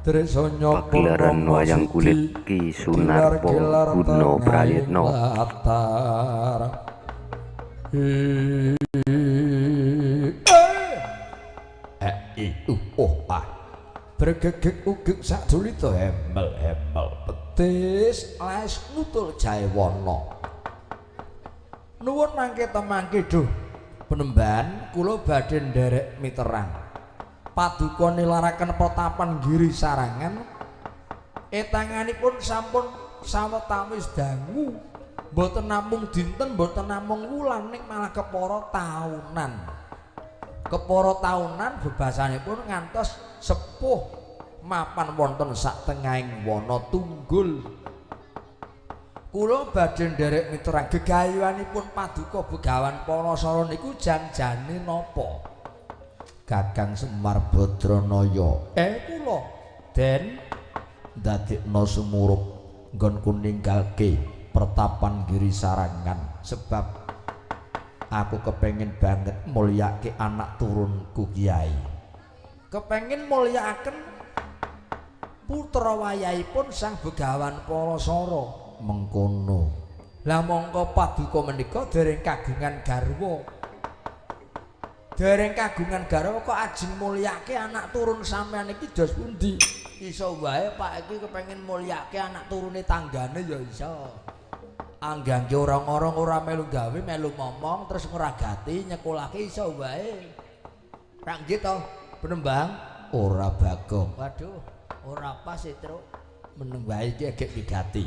Pagelaran wayang kulit Ki Sunarpo Guno Prayitno. Bergegek ugeg sadulita hemel-hemel petis les nutul jae wana. Nuwun mangke temangke duh Penemban kula badhe nderek miterang. Paduka nilaraken Patapan Giri Sarangan. Etanganipun sampun sawetawis dangu. Mboten namung dinten, mboten namung wulan ning malah kepara taunan. Kepara taunan bebasanipun ngantos sepuh mapan wonten sak tengahing wana tunggul. Kula badhe nderek miterang gegayuhanipun Paduka Begawan Palasara niku jan-jane napa? Kakang Semar Badranaya. Kula den ndadekna sumurup nggonku ninggalke Pertapan Giri Sarangan sebab aku kepengin banget mulyake anak turunku Kiai. Kepengin mulyakaken putra wayahipun Sang Begawan Palasara. Mengkono. Lah mongko Paduka menika dereng kagungan garwa. Dereng kagungan garwa kok ajeng mulyake anak turun sampean iki dos pundi? Iso wae Pak iki kepengin mulyake anak turune tanggane ya iso. Anggangge orang-orang ora melu gawe, melu ngomong terus ngragati nyekolake iso wae. Rak nggih to, Penembang? Ora Bagong. Waduh, ora pas e, Truk. Meneng wae iki agek wigati.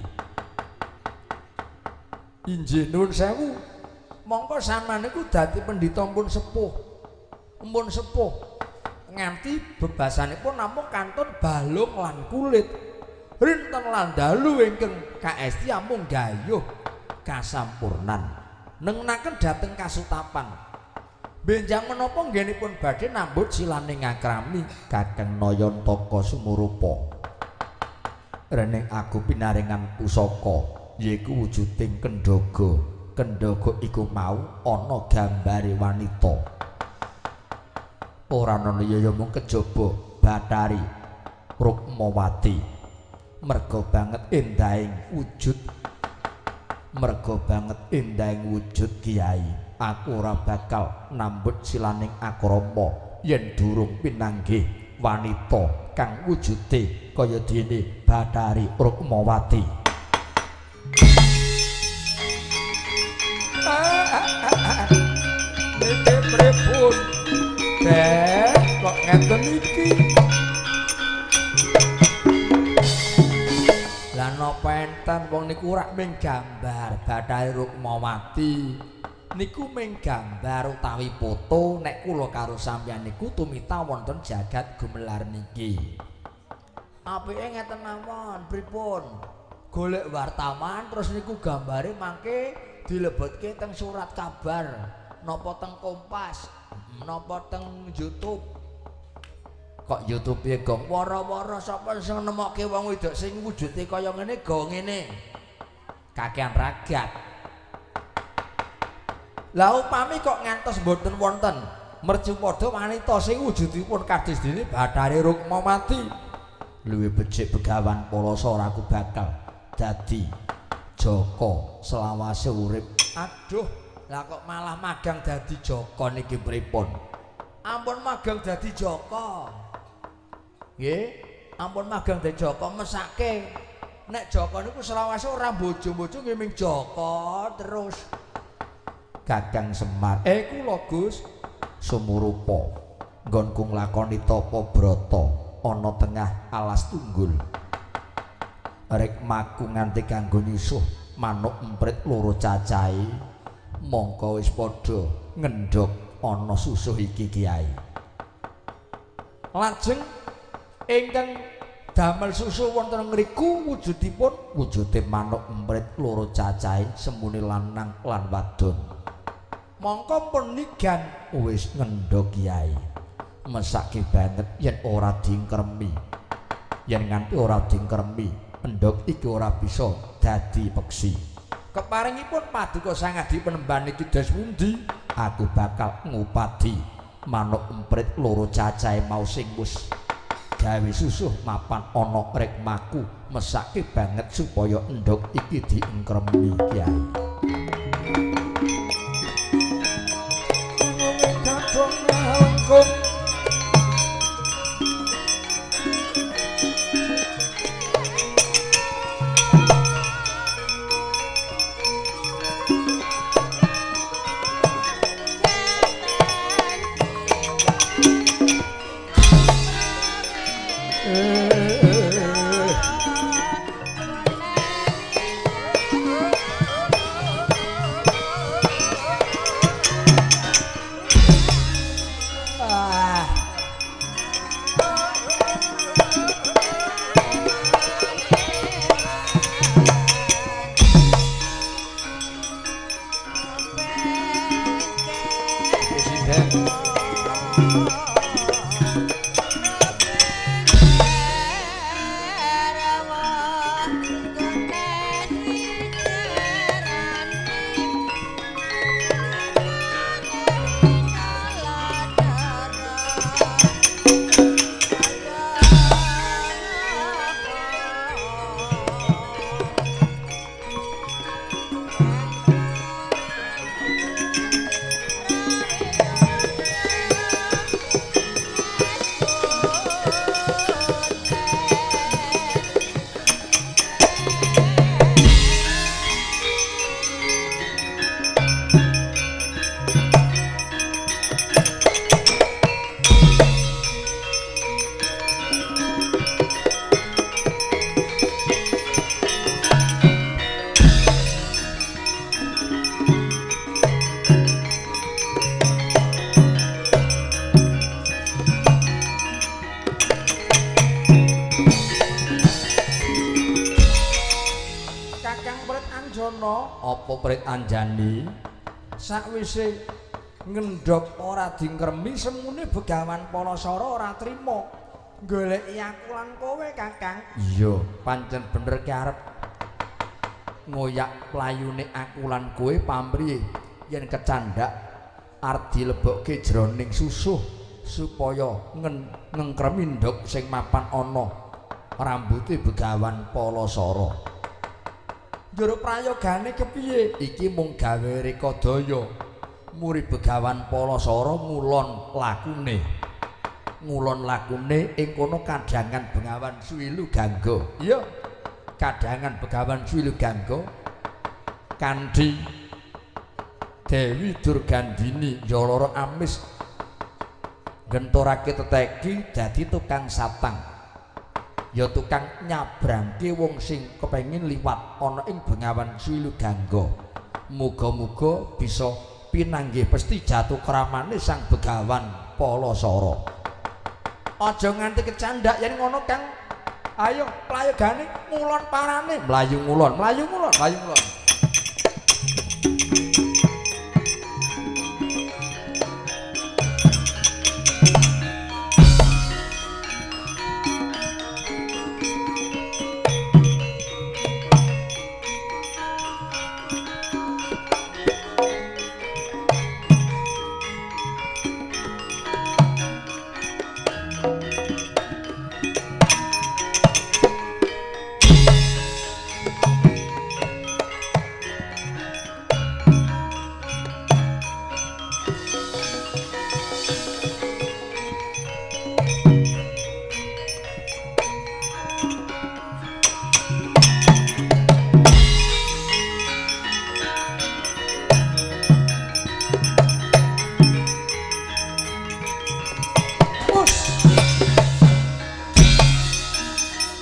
Injih nuwun sewu. Mongko sampean niku dadi pendhita pun sepuh. Empun sepuh. Nganti bebasanipun namung kantun balung lan kulit. Rinten lan dalu ingkang kaesti amung gayuh kasampurnan. Nengenaken dhateng kasutapan. Benjang menapa nggenipun badhe nambut silane ngakrami Kakang Nayantaka Sumurupa. Rening aku pinaringan pusaka yaiku wujuding kendhaga. Kendhaga iku mau ana gambare wanita. Ora ana liya mung kejaba Bathari Rukmawati. Merga banget endahing wujud. Merga banget endahing wujud Kiai. Aku ora bakal nambut silaning akrama yen durung pinanggih wanita kang wujude kaya dene Bathari Rukmawati. Niki pripun? Kok ngeten iki? Lah napa enten wong niku rak ming gambar Bathari Rukmawati. Niku ming gambar utawi foto nek kula karo sampeyan niku tumita wonten jagat gumelar niki. Apike ngeten mawon, pripun? Golek wartawan terus niku gambare mangke dilebetke teng surat kabar, napa teng Kompas, napa teng YouTube. Kok YouTube e gong wara-wara sapa sing nemokke wong wedok sing wujude kaya ngene go ngene. Kakean ragat. Lah upami kok ngantos mboten wonten mercu padha wanita sing wujudipun kados dene Bathari Rukmawati. Luwih becik Begawan Palasara aku bakal dadi Joko selawase urip. Aduh, lah kok malah magang dadi Joko niki pripun? Ampun magang dadi Joko. Nggih, ampun magang dadi Joko mesake. Nek Joko niku selawase ora bojo-bojo nggih ming Joko terus. Kakang Semar, kula Gus Sumurupa. Nggonku nglakoni tapa brata ana tengah alas tunggul. Rek maku nganti kanggo nyusuh manuk emprit loro cacahe. Mongko wis padha ngendhog ana susuh iki Kiai. Lajeng ingkang damel susuh wonten ngriku wujudipun wujude manuk emprit loro cacahe semune lanang lan wadon. Mongko pun nigan wis ngendhog Kiai. Mesake banget yen ora dingkremi. Yen nganti ora dingkremi endhog iki ora bisa dadi peksi. Keparingipun Paduka Sangadi Penemban iki dos pundi? Aku bakal ngupadi manuk emprit loro cacahe mau sing wis gawe susuh mapan ana rikmaku mesake banget supaya endhog iki diengkremi Kyai. Kadhong langkung Anjani sakwise ngendhog ora dingkremi semune Begawan Palasara ora trima goleki aku lan kowe Kakang. Iya, pancen bener ki arep ngoyak playune aku lan kowe pamrih yen kecandhak arep dilebokke jroning susuh supaya ngengkremi ndhog sing mapan ana rambuté Begawan Palasara. Juru prayogane kepiye? Iki mung gawe reka daya. Murid Begawan Palasara ngulon lakune. Ngulon lakune ing kono kadhangan Bengawan Suwilu Gangga. Iya. Kadhangan Begawan Suwilu Gangga kanthi Dewi Durgandini Yalara Amis gentorake teteki dadi tukang satang. Ya tukang nyabrangke wong sing kepengin liwat ana ing Bengawan Suwilu Gangga. Muga-muga bisa pinanggih pesti jatuh kramane sang Begawan Palasara. Aja nganti kecandhak yen ngono Kang. Ayo playogane ngulon parane, mlayu ngulon, mlayu ngulon, mlayu ngulon.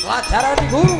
Pelajaran guru.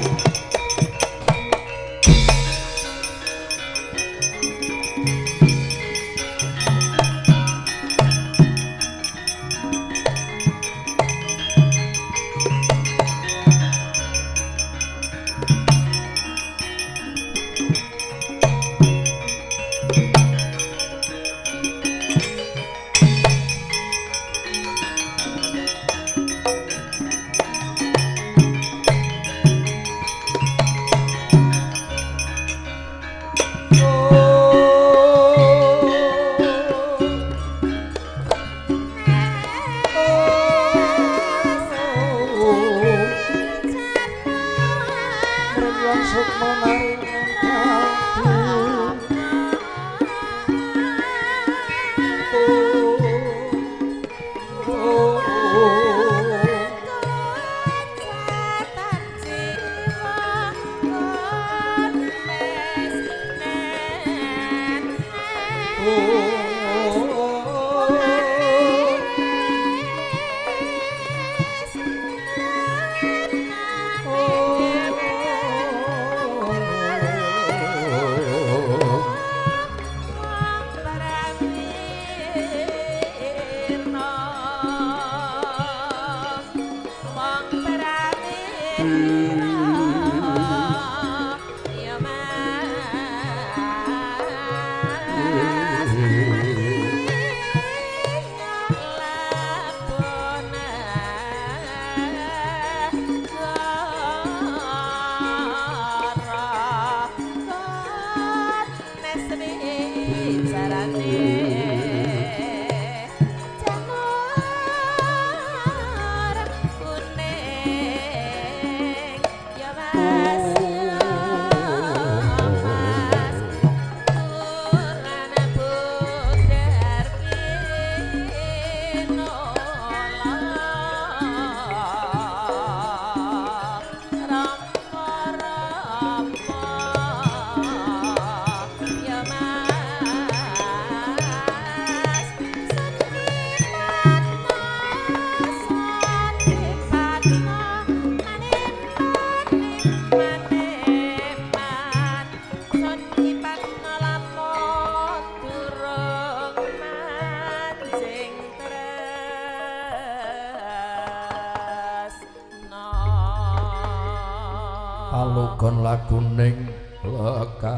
Palogon laguning lekas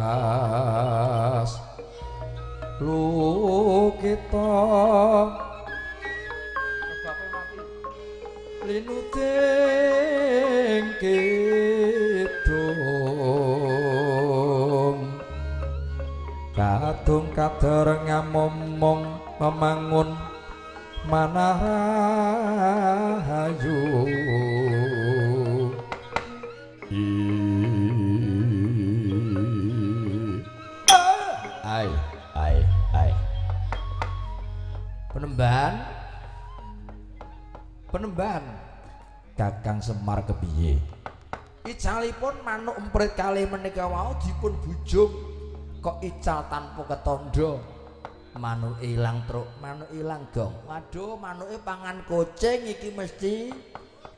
lukita linuting kidung kadung kader ngamomong memangun manah rahayu Ai Penemban Kakang Semar kepiye icalipun manuk emprit kalih menika wau dipun bujung kok ical tanpa ketandha manuk ilang truk manuk ilang dong waduh manuke pangan kucing iki mesti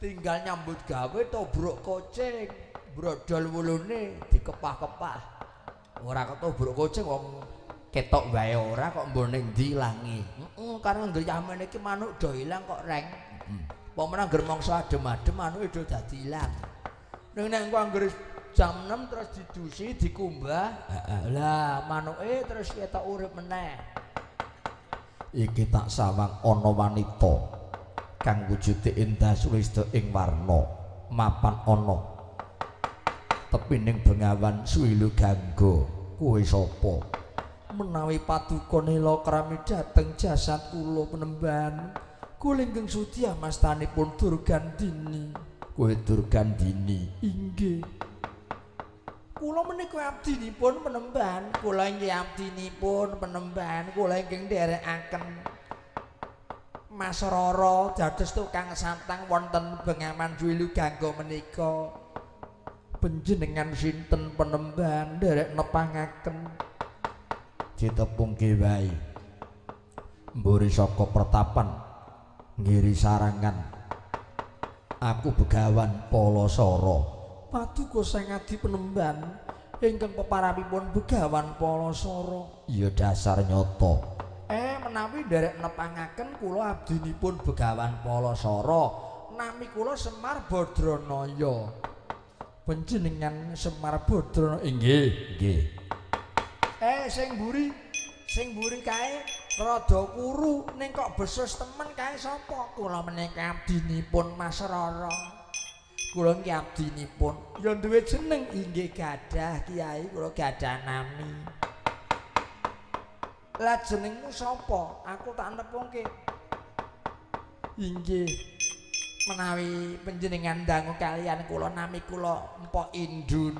tinggal nyambut gawe tobruk kucing brodol wulune dikepah-kepah ora ketobruk kucing wong ketok wae ora kok mbone ndi ilange karena nggeryamen iki manuk do ilang kok reng pemenang ngger mangsa adem-adem manuke do dadi ilang ning nek engko anggere jam 6 terus didusi dikumbah lah manuke terus ketok urip meneh iki tak sawang ana wanita kang wujude endah sulista ing warna mapan ana tepining bengawan Suwilu Gangga kowe sapa menawi paduka nila krami dhateng jasad kula Penemban kula inggih sudya mastanipun Durgandini kowe Durgandini inggih kula menika abdinipun Penemban kula inggih abdinipun Penemban kula inggih nderekaken Mas Rara dados tukang santang wonten Bengawan Suwilu Gangga menika panjenengan sinten Penemban nderek nepangaken ditepungke wae mburi saka pertapan ngiri sarangan aku Begawan Palasara paduka sang adi Penemban ingkang peparapipun Begawan Palasara ya dasar nyata menawi nderek nepangaken kula abdinipun Begawan Palasara nami kula Semar Badranaya panjenengan Semar Badranaya nggih sing mburi kae rada kuru ning kok besus temen kae sapa kula menika abdinipun Mas Rara kula nggih abdinipun ya duwe jeneng inggih gadah Kiai kula gadah nami lah jenengmu sapa aku tak nepungke inggih menawi panjenengan dangu kalian kula nami kula Mpok Indun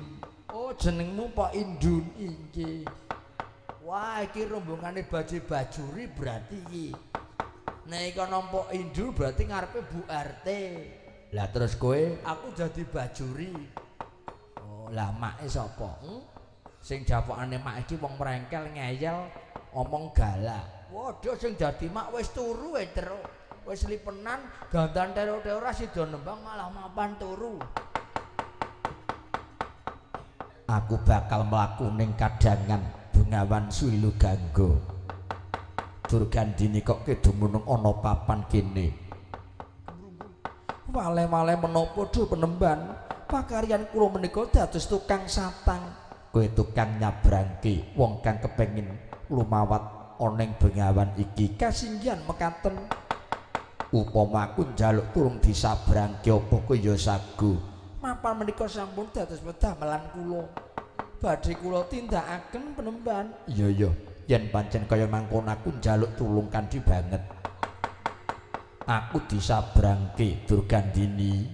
oh jenengmu Mpok Indun inggih wah iki rombongane Baje Bajuri berarti iki nek kono Mpok Indun berarti ngarepe Bu RT lah terus kowe aku dadi Bajuri oh lah make sapa sing japokane mak iki wong merengkel ngeyel omong galak waduh sing dadi mak wis turu terus wis lipenan gandan teror-teror sida nembang malah mapan turu aku bakal mlaku ning kadangan Bengawan Suwilu Gangga Durgandini kok kedumunung ana papan kene Wale-wale menapa dhuwur penemban, pakaryan kula menika dados tukang satang. Kowe tukang nyabrangke wong kang kepengin lumawat ana ing bengawan iki kasinggihan mekaten. Upama aku njaluk turung disabrangke apa kowe ya sagu. Mapan menika sampun dados pedamelan kula. Badhe kula tindakaken penemban. Iya, yen pancen kaya mangkon aku njaluk tulung kanthi banget. Aku disabrangke Durgandini.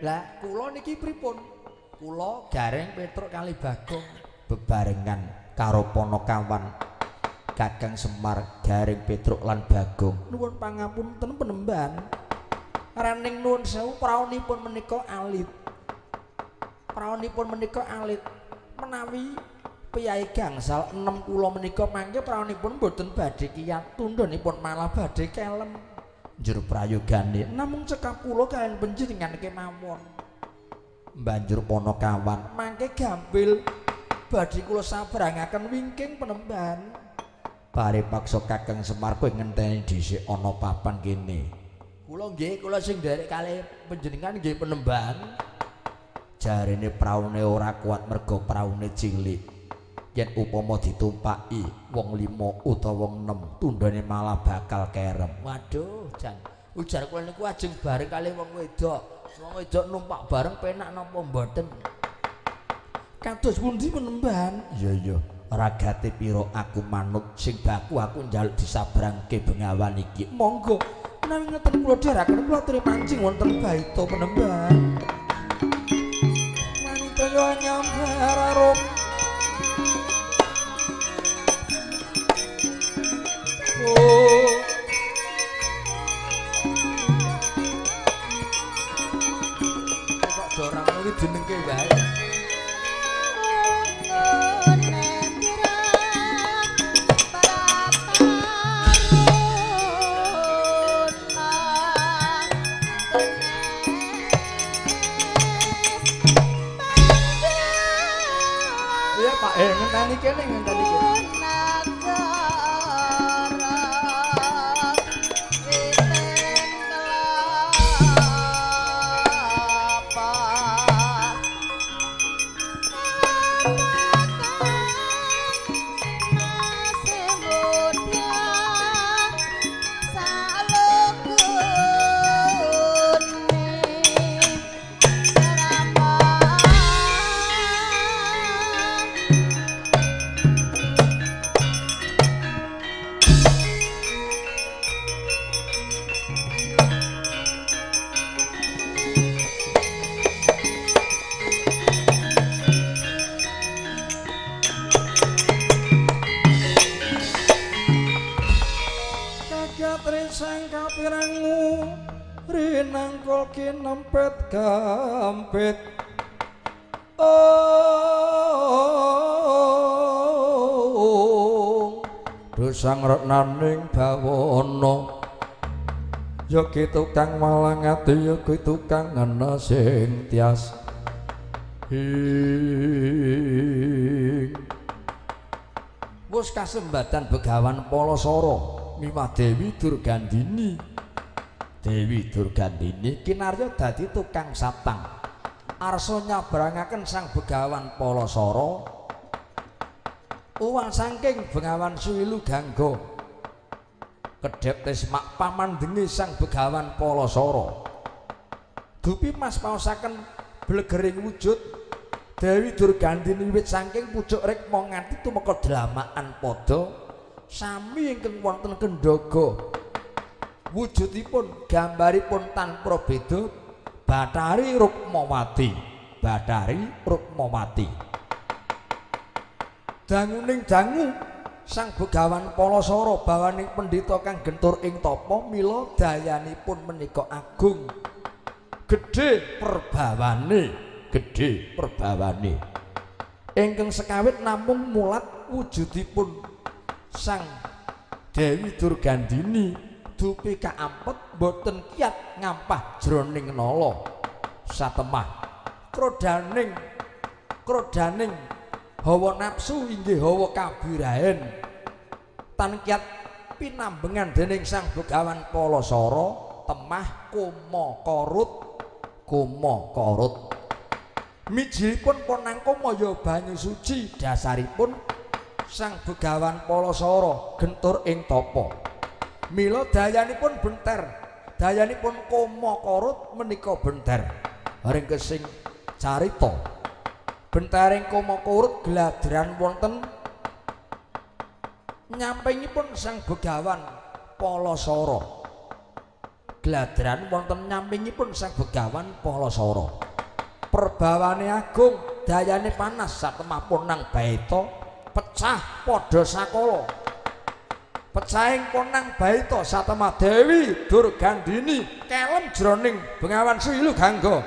Lah kula niki pripun? Kula Gareng Petruk kali Bagong bebarengan karo Ponokawan Kakang Semar Gareng Petruk lan Bagong. Nuwun pangapunten penemban. Raning nuwun sewu praonipun menika alit. Praonipun menika alit menawi piyai gangsal 6 kula menika mangke praonipun boten badhe kiyat tundhonipun malah badhe kelem. Njur prayogane namung cekap kula kaliyan panjenengan kemawon. Banjur Ponokawan mangke gampil badhe kula sabrangaken wingking penemban. Paripaksa Kakang Semar kowe ngenteni dhisik ana papan kene. Kula sing nderek kalih panjenengan nggih penemban. Jarene praune ora kuat merga praune cilik. Yen upama ditumpaki wong 5 utawa wong 6 tundhone malah bakal kerem. Waduh, jan ujar kula niku ajeng bareng kalih wong wedok. Wong wedok numpak bareng penak napa mboten? Kados pundi penemban? Iya. Ragate pira aku manut sing baku aku njaluk disabrangke bengawan iki. Monggo menawi ngeten kula dheraken kula aturi pancing wonten baita penemban. Wanita yo nyambar arum. Oh. Kok dorang iki jenengke wae. Iya Pak, ngenteni kene ngenteni kene. Nempet gampit dosang retnaning bawana ya ki tukang malang ati ya ki tukang ngena sing tias wis kasembatan Begawan Palasara miwah Dewi Durgandini. Dewi Durgandini kinarya dadi tukang satang. Arsa nyabrangaken Sang Begawan Palasara uwang saking Bengawan Suwilu Gangga. Kedhep tismak pamandhengi Sang Begawan Palasara. Dupi mas paosaken blegering wujud Dewi Durgandini wiwit saking pucuk rikma nganti tumeka dlamakan pada sami ingkang wonten Kendhaga. Wujudipun gambaripun tanpa beda Bathari Rukmawati. Bathari Rukmawati. Danguning dangu Sang Begawan Palasara bawaning pendhita kang gentur ing tapa mila dayanipun menika agung. Gedhe perbawane. Ingkang sekawit namung mulat wujudipun Sang Dewi Durgandini dupi kaampet boten kiyat ngampah jroning nala satemah krodaning hawa nafsu inggih hawa kabirahen tan kiyat pinambengan dening Sang Begawan Palasara temah Koma Korut mijilipun ponang Koma ya banyu suci dasaripun sang Begawan Palasara gentur ing tapa mila dayanipun benter dayanipun Koma Korut menika benter ringkes sing carita bentaring Koma Korut gladran wonten nyampingipun sang Begawan Palasara gladran wonten nyampingipun sang Begawan Palasara perbawane agung dayane panas satemah ponang Baita pecah padha sakala pecahing ponang Baita satemah Dewi Durgandini kelem jroning Bengawan Swilu Gangga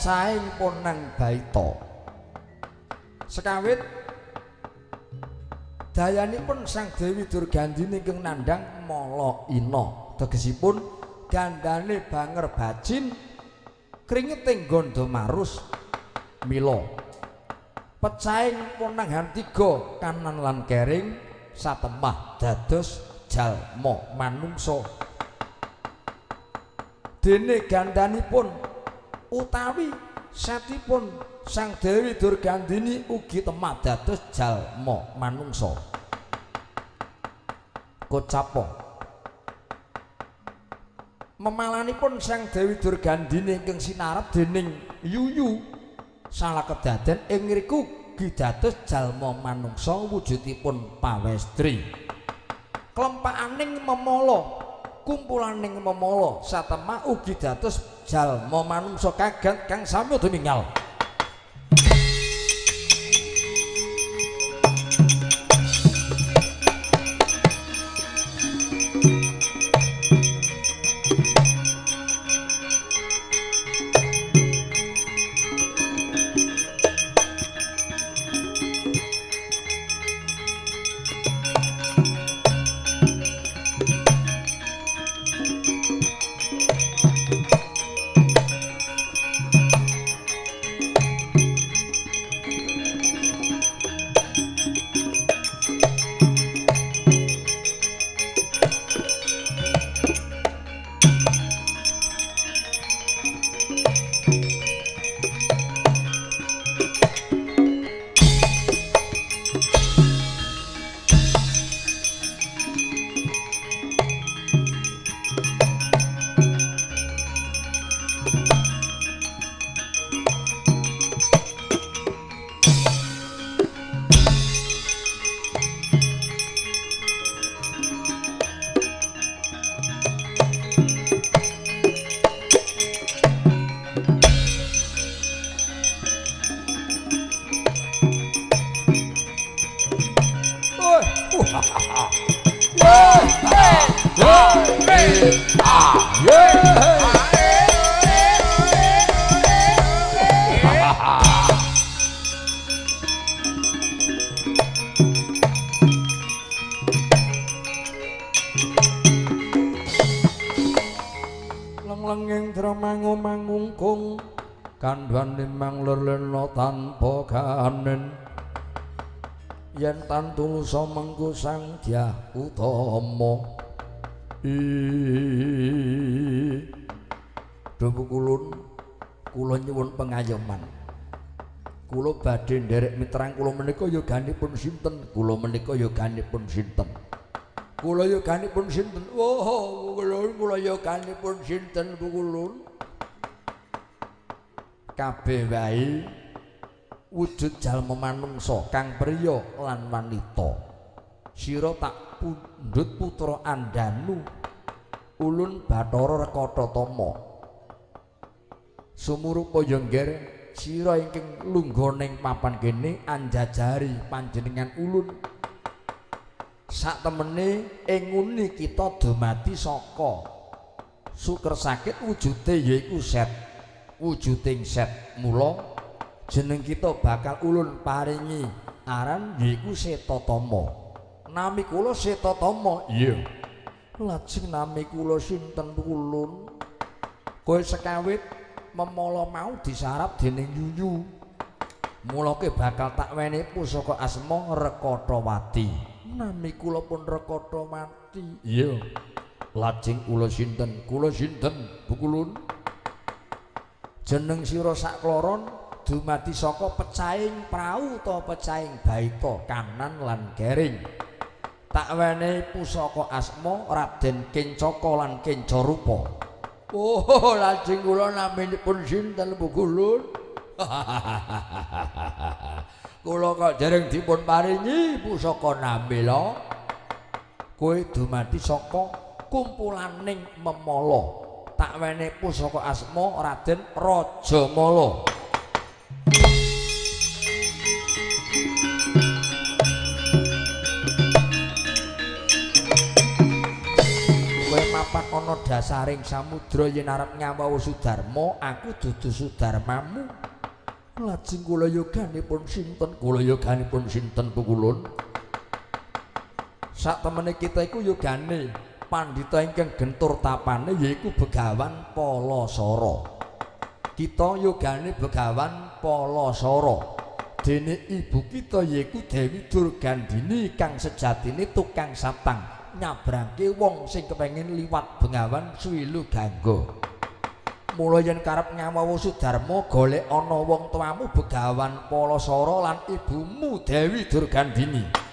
pecahing ponang Baita sekawit dayanipun sang Dewi Durgandini ingkang nandhang Mala Ina tegesipun gandane banger bajin kringeting gondo marus mila pecahing ponang Hantiga kanan lan kering satemah dados jalma manungsa dene gandanipun utawi satipun sang Dewi Durgandini ugi temah dados jalma manungsa kocapa memalanipun sang Dewi Durgandini ingkang sinarep dening yuyu salah kedaden ing ngriku ugi dados jalma manungsa wujudipun pawestri klempakaning memala kumpulaning memala satemah ugi dados jalma manungsa kagat kang sami tumingal Lenglenging dramangumangungkung kandhane manglelena tanpa kanen yen tantulusa mengko sang Dyah Utama Dumu kula nyuwun pengayoman kula badhe nderek mitrang kula menika yoganipun sinten kula menika yoganipun sinten kula yoganipun sinten oh kula yoganipun sinten kulun kabeh wae wujud jalma manungsa kang priya lan wanita Sira tak pundhut putra Andanu ulun Bathara Rekathatama. Sumurupa Yengger sira ingkang lungguh ning papan kene anjajari panjenengan ulun. Sak temene ing nguni kita dumadi saka suker sakit wujude yaiku set. Wujuding set mula jeneng kita bakal ulun paringi aran yaiku Setatama. Nami kula Setatama. Iya. Lajeng nami kula sinten ulun? Kowe sekawit memala mau disarap dening Yuyu. Mula kowe bakal tak wenehi pusaka asma Rekatawati. Nami kula pun Rekatawati. Iya. Lajeng kula sinten? Kula sinten, Bu Kulun? Jeneng sira sakloron dumadi saka pecahing prau ta pecahing baita kanan lan kering. Tak wenehi pusaka asma Raden Kencaka lan Kencarupa. Oh, lajeng kula naminipun sinten Bu Kulun? Kula kok dereng dipun paringi pusaka namela. Kowe dumadi saka kumpulaning memala. Tak wenehi pusaka asma Raden Rajamala. Mapak ana dasaring samudra yen arep nyawawa Sudarma, aku dudu Sudarmamu. Lajeng kula yoganipun sinten? Kula yoganipun sinten Bu Kulun? Sak temene kita iku yogane pandhita ingkang gentur tapane yaiku Begawan Palasara. Kita yogane Begawan Palasara. Dene ibu kita yaiku Dewi Durgandini kang sejatine tukang satang. Nyabrangke wong sing kepengin liwat Bengawan Swilu Gangga. Mula yen karep nyawawa Sudarma golek ana wong tuamu Begawan Palasara lan ibumu Dewi Durgandini.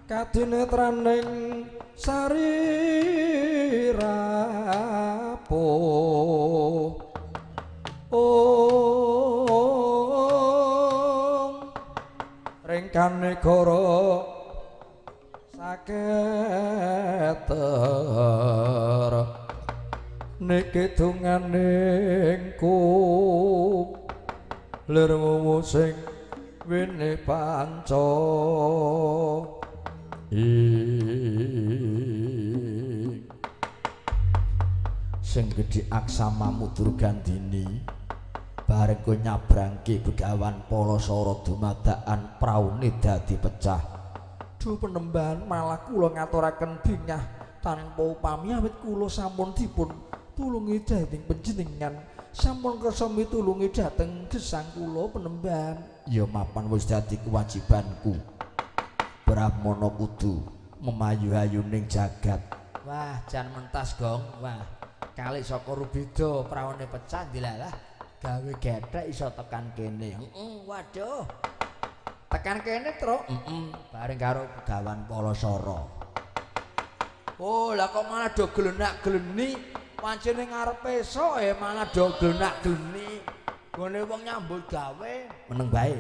Kadinetraning sari rapuh ringkan negara saketer niki dunganingku lirmu sing wene panca sing gedhe aksamamu Durgandini bareng kowe nyabrangke Begawan Palasara dumadakan praune dadi pecah. Duh Penembahan malah kula ngaturaken bingah tanpa upami awit kula sampun dipun tulungi dening panjenengan, sampun kersa mitulungi dhateng gesang kula Penembahan. Ya mapan wis dadi kewajibanku. Brahmana kudu memayu-ayuning jagat. Wah, jan mentas gong. Wah, kali saka rubeda praone pecah dilalah gawe gethek iso tekan kene. Waduh. Tekan kene, Truk. Bareng karo Begawan Palasara. Oh, lah kok malah do glenak-gleni pancene ngarepe esuk malah do glenak-gleni. Gone wong nyambut gawe meneng bae.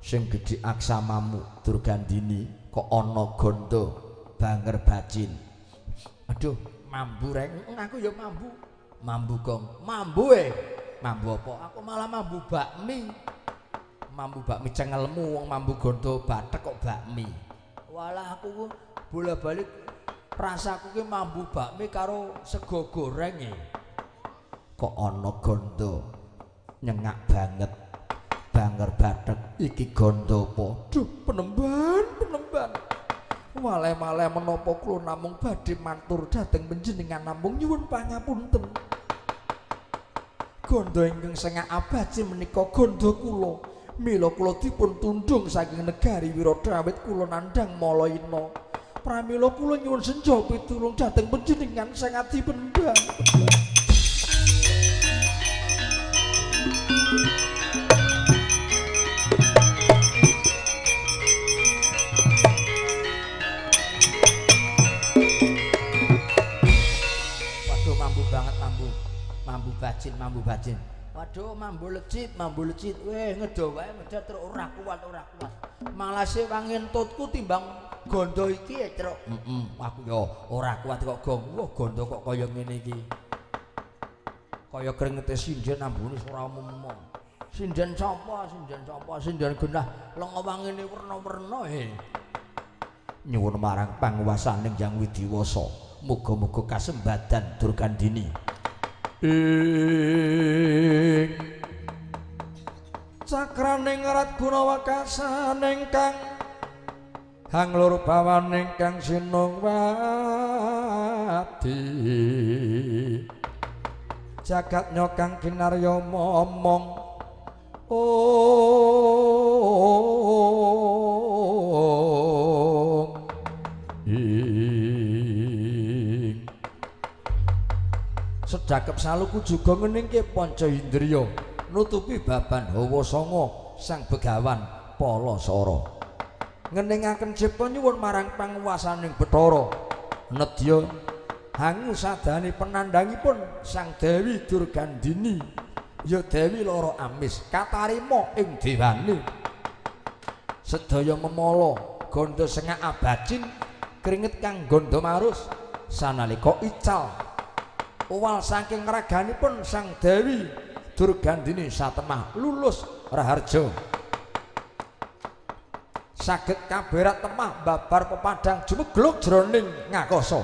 Sing gedhe aksamamu Durgandini kok ana gondo banger bajin. Aduh, mambu reng, aku ya mambu. Mambu gong, mambu mambu apa? Aku malah mambu bakmi. Mambu bakmi cengelmu wong mambu gondo bathek kok bakmi. Walah aku bola-balik rasaku ki mambu bakmi karo sego goreng kok ana gondo nyengak banget banger bathek iki gondo apa? Duh, penemban. Malih-malih menapa kula namung badhe matur dhateng panjenengan namung nyuwun pangapunten. Gondo ingkang sengak abaji menika gondo kula. Mila kula dipun tundung saking negari Wiradawit kula nandhang Malayana. Pramila kula nyuwun senja pitulung dhateng panjenengan sang adi penembang. Mambu bajin. Waduh, mambu lecit. Weh, ngedo wae medhot terus ora kuat. Malah se wangi entutku timbang gondo iki ya, Truk. Aku ya ora kuat kok gong. Wah, gondo kok kaya ngene iki. Kaya kringete sinden ambune ora umum. Sinden sapa? Sinden genah lenga wangine werna-werna Nyuwun marang panguwasaning Hyang Widiwasa, muga-muga kasembadan Durgandini. Cakraning rat gunawakasaning kang hanglur bawaning kang sinungwati jagat nyokang kinarya momong sedakep saluku juga ngeningke panca indriya nutupi baban hawa sanga sang begawan Palasara ngeningaken cipta nyuwun marang panguwasaning Bathara nedya hangu sadane penandhangipun sang Dewi Durgandini ya Dewi lara amis katarima ing dewane sedaya memala gondo sengak abacin keringet kang gondo marus sanalika ical uwal saking raganipun sang Dewi Durgandini satemah lulus raharja saged kaberat temah babar pepadang jumegluk jroning ngakasa